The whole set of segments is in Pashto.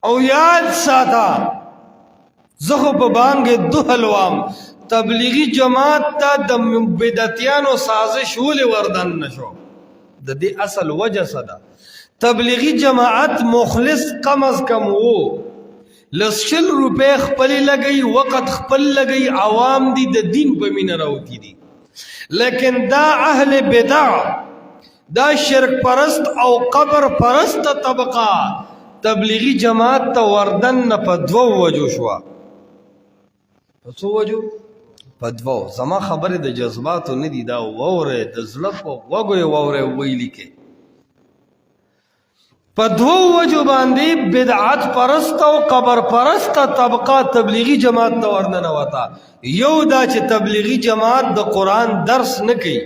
او یاد ساتا زخو په بانګ دوهلوام تبلیغی جماعت ته د بدعتیانو سازش ولې وردن نشو؟ د دې اصل وجه صدا تبلیغی جماعت مخلص کم از کم وو، لسشل روپے خپل لگئی، وقت خپل لگئی، عوام دی د دین په مینه راوتی دي. لیکن دا اهل بدع، دا شرک پرست او قبر پرست طبقه تبلیغی جماعت ته وردن نه په دوو وجو شو. په څو وجو؟ په دوو. زما خبره د جذباتو نه دي، دا ووره د زړه په وګو ووره ویلی کې. په دوو وجو باندې بدعت پرست او قبر پرست طبقه تبلیغی جماعت ته ورننه وتا. یو دا چې تبلیغی جماعت د قرآن درس نه کوي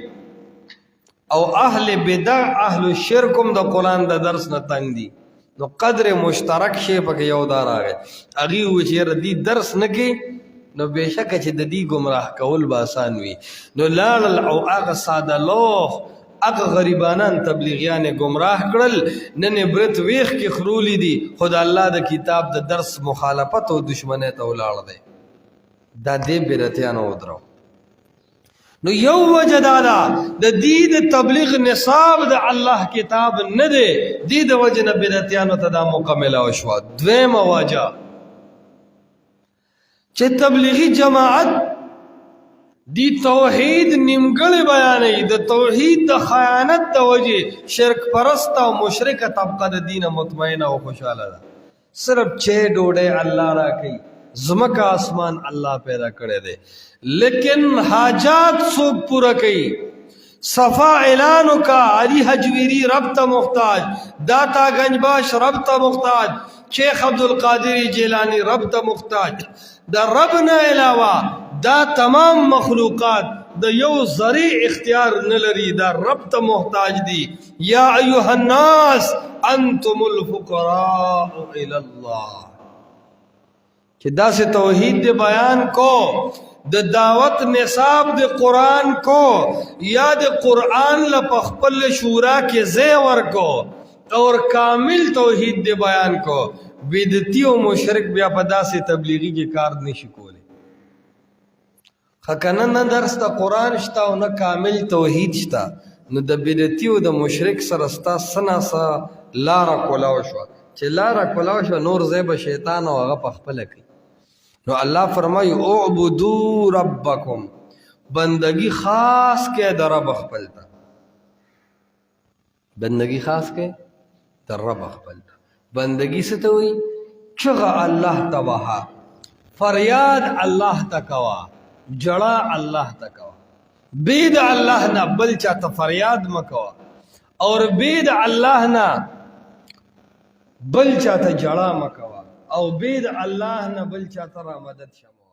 او اهل بدع اهل شرکم د قرآن د درس نه تنگ دي، نو قدر مشترک شی پکې یو دا راغی. هغې وویل چې یاره دې درس نه کوي نو بېشکه چې د دې ګمراه کول به آسان وي. نو لاړل او هغه ساده لوح هغه غریبانان تبلیغیان گمراه کړل، نن برت ویخ کې خرولی دي، خو د الله د کتاب د درس مخالفت او دشمنی ته ولاړ دی. دا دې بدعتیانو ودرو. نو یو وجه دا ده د دې د تبلیغ نصاب د الله کتاب نه دی، دې د وجه نه بدعتیانو ته دا مکمله وشوه. دویمه وجه چې تبلیغی جماعت دی توحید نیمګړی بیانوي، د توحید د خیانت د وجې شرک پرست او مشرکه طبقه د دینه مطمئنه او خوشحاله ده. صرف چه ډوډۍ الله را کوي، ځمکه آسمان الله پیدا کړی دی، لیکن حاجات څوک پوره کوي؟ صفا اعلانو کا علی حجویری رب ته محتاج، داتا گنجباش رب ته محتاج، شیخ عبدالقادر جیلانی رب ته محتاج. د رب نه علاوه دا تمام مخلوقات د یو ذری اختیار نه لري، دا رب ته محتاج دي. یا ایها الناس انتم الفقراء الی الله. چې داسې توحید د بیان کو، د دعوت نصاب د قرآن کو، یا د قرآن له خپل شورا کې ځای ورکو اور کامل توحید د بیان کو، بدعتي او مشرک بیا په داسې تبلیغي کې کار نشي کولی. خکنه نه درس ته قرآن شته او نه کامل توحید شته، نو د بدعتي او د مشرک سره ستا څه ناڅه لاره کولاو شوه. چې لاره کولاو شوه نور ځای به شیطان او هغه پخپله کوي. نو الله فرمایي اعبدو ربکم، بندگی خاص کې د رب خپل ته، بندگی خاص کې د رب خپل ته. بندگی څه ته وایي؟ چغه الله ته وهه، فریاد الله ته کوه، جڑا اللہ تا کوا، بید اللہ نا بل چاہتا فریاد مکوا، اور بید اللہ نا بل چاہتا جڑا مکوا، او بید اللہ نا بل چاہتا را مدد شما.